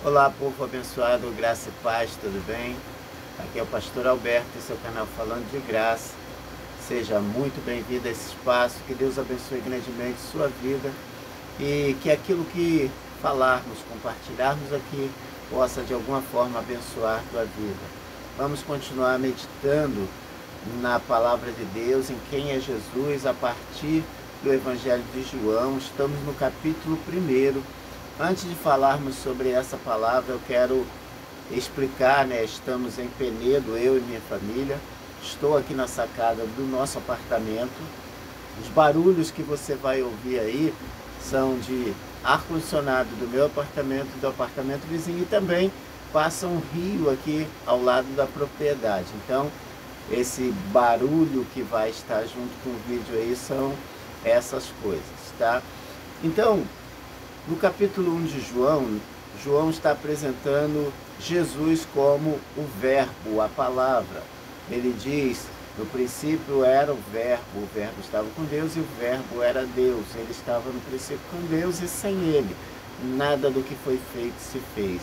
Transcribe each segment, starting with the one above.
Olá, povo abençoado, graça e paz, tudo bem? Aqui é o pastor Alberto e seu canal Falando de Graça. Seja muito bem-vindo a esse espaço, que Deus abençoe grandemente sua vida e que aquilo que falarmos, compartilharmos aqui, possa de alguma forma abençoar tua vida. Vamos continuar meditando na palavra de Deus, em quem é Jesus, a partir do Evangelho de João. Estamos no capítulo 1. Antes de falarmos sobre essa palavra, eu quero explicar, estamos em Penedo, eu e minha família. Estou aqui na sacada do nosso apartamento. Os barulhos que você vai ouvir aí são de ar-condicionado do meu apartamento, do apartamento vizinho, e também passa um rio aqui ao lado da propriedade. Então, esse barulho que vai estar junto com o vídeo aí são essas coisas, tá? Então, no capítulo 1 de João, João está apresentando Jesus como o Verbo, a palavra. Ele diz, no princípio era o Verbo estava com Deus e o Verbo era Deus. Ele estava no princípio com Deus e sem ele nada do que foi feito se fez.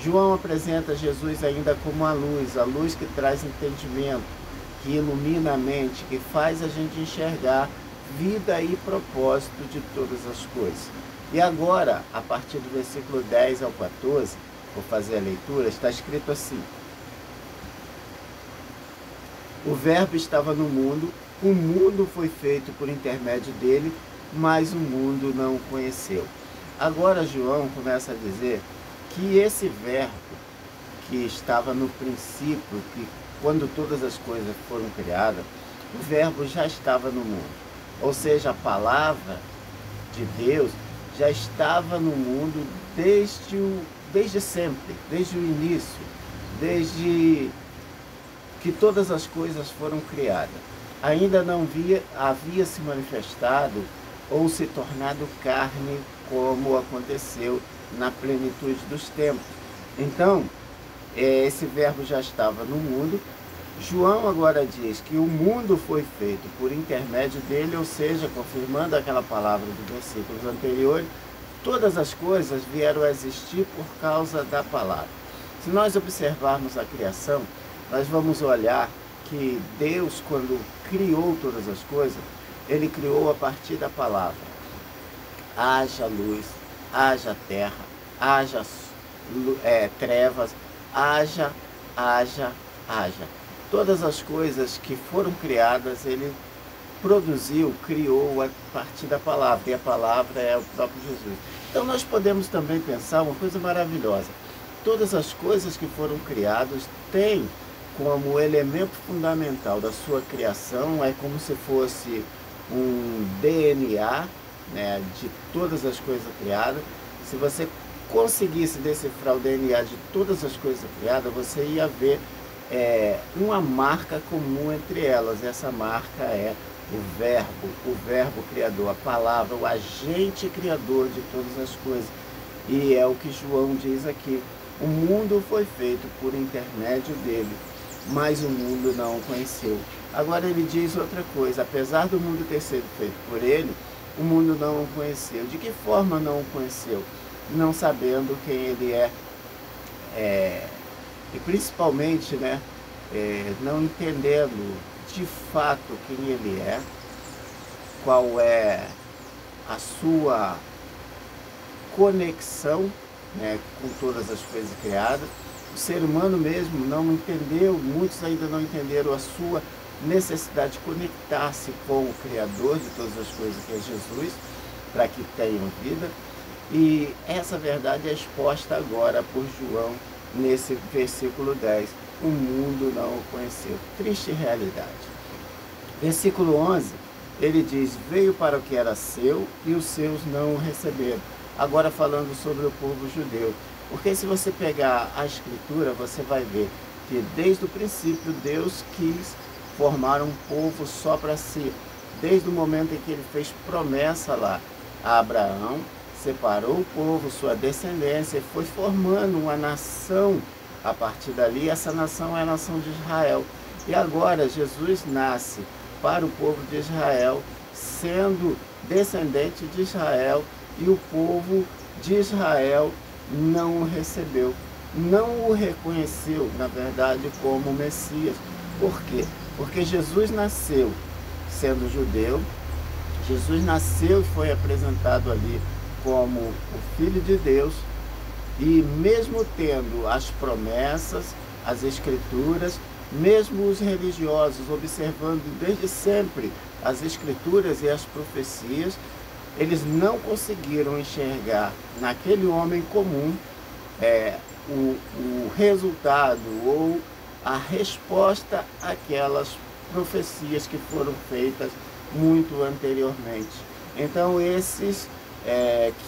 João apresenta Jesus ainda como a luz que traz entendimento, que ilumina a mente, que faz a gente enxergar vida e propósito de todas as coisas. E agora, a partir do versículo 10 ao 14, vou fazer a leitura, está escrito assim: o Verbo estava no mundo, o mundo foi feito por intermédio dele, mas o mundo não o conheceu. Agora João começa a dizer que esse Verbo que estava no princípio, que quando todas as coisas foram criadas, o Verbo já estava no mundo. Ou seja, a palavra de Deus já estava no mundo desde sempre, desde o início, desde que todas as coisas foram criadas. Ainda não havia se manifestado ou se tornado carne como aconteceu na plenitude dos tempos. Então, esse Verbo já estava no mundo. João agora diz que o mundo foi feito por intermédio dele, ou seja, confirmando aquela palavra dos versículos anteriores, todas as coisas vieram a existir por causa da palavra. Se nós observarmos a criação, nós vamos olhar que Deus, quando criou todas as coisas, ele criou a partir da palavra. Haja luz, haja terra, haja trevas, haja. Todas as coisas que foram criadas, ele produziu, criou a partir da palavra, e a palavra é o próprio Jesus. Então nós podemos também pensar uma coisa maravilhosa. Todas as coisas que foram criadas têm como elemento fundamental da sua criação, é como se fosse um DNA, de todas as coisas criadas. Se você conseguisse decifrar o DNA de todas as coisas criadas, você ia ver uma marca comum entre elas. Essa marca é o Verbo criador, a palavra, o agente criador de todas as coisas. E é o que João diz aqui: o mundo foi feito por intermédio dele, mas o mundo não o conheceu. Agora ele diz outra coisa: apesar do mundo ter sido feito por ele, o mundo não o conheceu. De que forma não o conheceu? Não sabendo quem ele é. E principalmente, não entendendo de fato quem ele é, qual é a sua conexão, com todas as coisas criadas. O ser humano mesmo não entendeu, muitos ainda não entenderam a sua necessidade de conectar-se com o Criador de todas as coisas, que é Jesus, para que tenham vida. E essa verdade é exposta agora por João nesse versículo 10. O mundo não o conheceu. Triste realidade. Versículo 11, ele diz: veio para o que era seu e os seus não o receberam. Agora falando sobre o povo judeu. Porque se você pegar a Escritura, você vai ver que desde o princípio Deus quis formar um povo só para si. Desde o momento em que ele fez promessa lá a Abraão, separou o povo, sua descendência, e foi formando uma nação a partir dali. Essa nação é a nação de Israel. E agora Jesus nasce para o povo de Israel, sendo descendente de Israel, e o povo de Israel não o recebeu, não o reconheceu, na verdade, como Messias. Por quê? Porque Jesus nasceu sendo judeu, Jesus nasceu e foi apresentado ali como o Filho de Deus, e mesmo tendo as promessas, as Escrituras, mesmo os religiosos observando desde sempre as Escrituras e as profecias, eles não conseguiram enxergar naquele homem comum o resultado ou a resposta àquelas profecias que foram feitas muito anteriormente. Então esses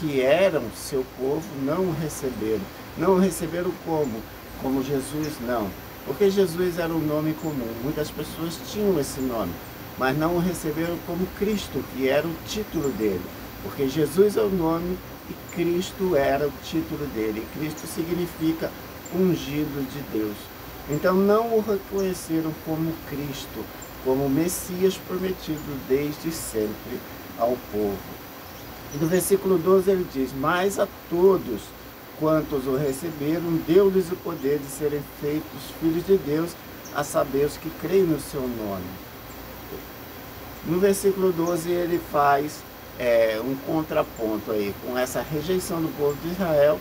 que eram seu povo não o receberam. Não o receberam como? Como Jesus, não. Porque Jesus era um nome comum, muitas pessoas tinham esse nome, mas não o receberam como Cristo, que era o título dele. Porque Jesus é o nome e Cristo era o título dele. E Cristo significa ungido de Deus. Então não o reconheceram como Cristo, como Messias prometido desde sempre ao povo. E no versículo 12 ele diz: mas a todos quantos o receberam, deu-lhes o poder de serem feitos filhos de Deus, a saber, os que creem no seu nome. No versículo 12 ele faz um contraponto aí com essa rejeição do povo de Israel,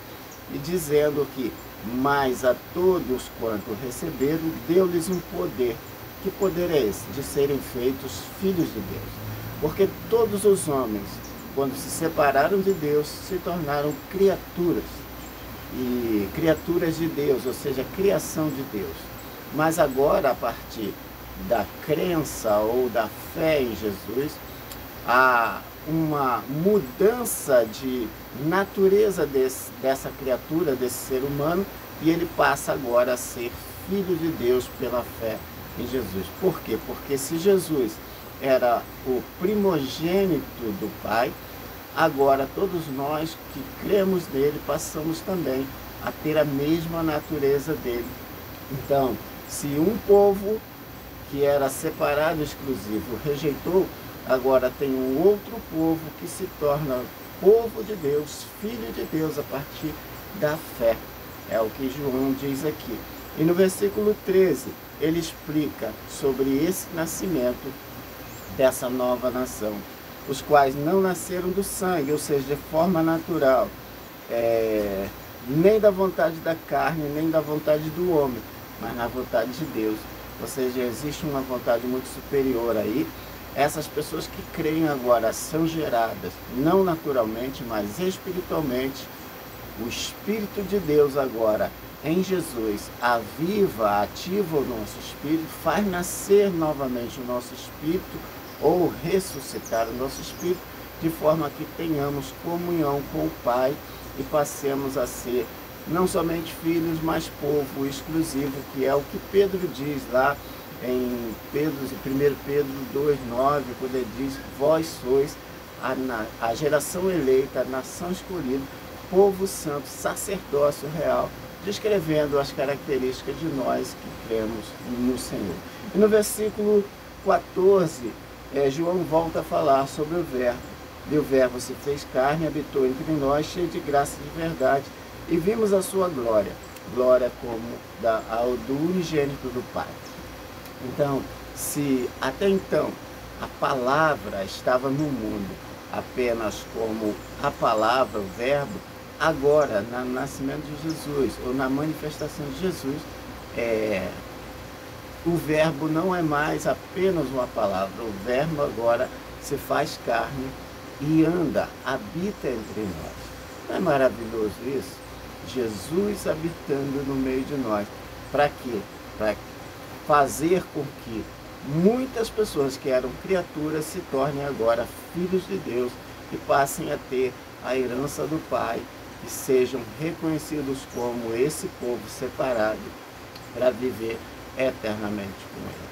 e dizendo que mas a todos quanto receberam, deu-lhes um poder. Que poder é esse? De serem feitos filhos de Deus. Porque todos os homens, quando se separaram de Deus, se tornaram criaturas. E criaturas de Deus, ou seja, criação de Deus. Mas agora, a partir da crença ou da fé em Jesus, há uma mudança de natureza dessa criatura, desse ser humano, e ele passa agora a ser filho de Deus pela fé em Jesus. Por quê? Porque se Jesus era o primogênito do Pai, agora todos nós que cremos nele passamos também a ter a mesma natureza dele. Então, se um povo que era separado, exclusivo, rejeitou, agora tem um outro povo que se torna povo de Deus, filho de Deus, a partir da fé. É o que João diz aqui. E no versículo 13, ele explica sobre esse nascimento dessa nova nação, os quais não nasceram do sangue, ou seja, de forma natural, nem da vontade da carne, nem da vontade do homem, mas na vontade de Deus. Ou seja, existe uma vontade muito superior aí. Essas pessoas que creem agora são geradas, não naturalmente, mas espiritualmente. O Espírito de Deus agora, em Jesus, aviva, ativa o nosso espírito, faz nascer novamente o nosso espírito, ou ressuscitar o nosso espírito, de forma que tenhamos comunhão com o Pai e passemos a ser não somente filhos, mas povo exclusivo, que é o que Pedro diz lá em 1 Pedro 2,9, quando ele diz: vós sois a geração eleita, a nação escolhida, povo santo, sacerdócio real, descrevendo as características de nós que cremos no Senhor. E no versículo 14, João volta a falar sobre o Verbo. E o Verbo se fez carne, habitou entre nós, cheio de graça e de verdade, e vimos a sua glória, glória como do unigênito do Pai. Então, se até então a palavra estava no mundo apenas como a palavra, o Verbo, agora, no nascimento de Jesus, ou na manifestação de Jesus, o Verbo não é mais apenas uma palavra, o Verbo agora se faz carne e anda, habita entre nós. Não é maravilhoso isso? Jesus habitando no meio de nós. Para quê? Para fazer com que muitas pessoas que eram criaturas se tornem agora filhos de Deus e passem a ter a herança do Pai e sejam reconhecidos como esse povo separado para viver eternamente com Ele.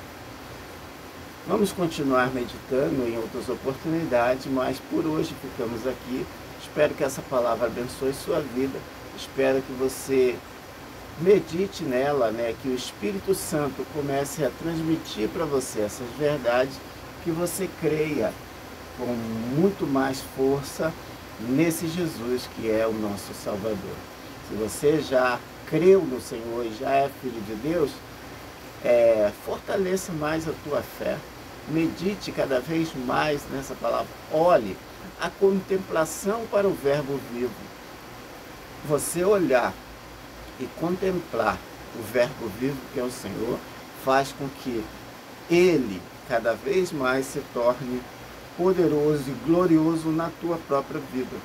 Vamos continuar meditando em outras oportunidades, mas por hoje ficamos aqui. Espero que essa palavra abençoe sua vida. Espero que você medite nela, que o Espírito Santo comece a transmitir para você essas verdades, que você creia com muito mais força nesse Jesus que é o nosso Salvador. Se você já creu no Senhor e já é filho de Deus, fortaleça mais a tua fé. Medite cada vez mais nessa palavra. Olhe a contemplação para o verbo vivo. Você olhar e contemplar o verbo vivo que é o Senhor, faz com que Ele cada vez mais se torne poderoso e glorioso na tua própria vida.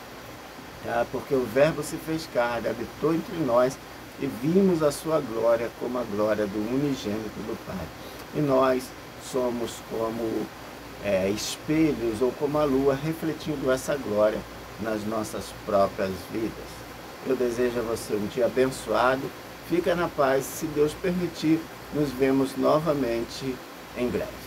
Porque o verbo se fez carne, habitou entre nós e vimos a sua glória como a glória do unigênito do Pai. E nós somos como espelhos ou como a lua refletindo essa glória nas nossas próprias vidas. Eu desejo a você um dia abençoado. Fica na paz, se Deus permitir, nos vemos novamente em breve.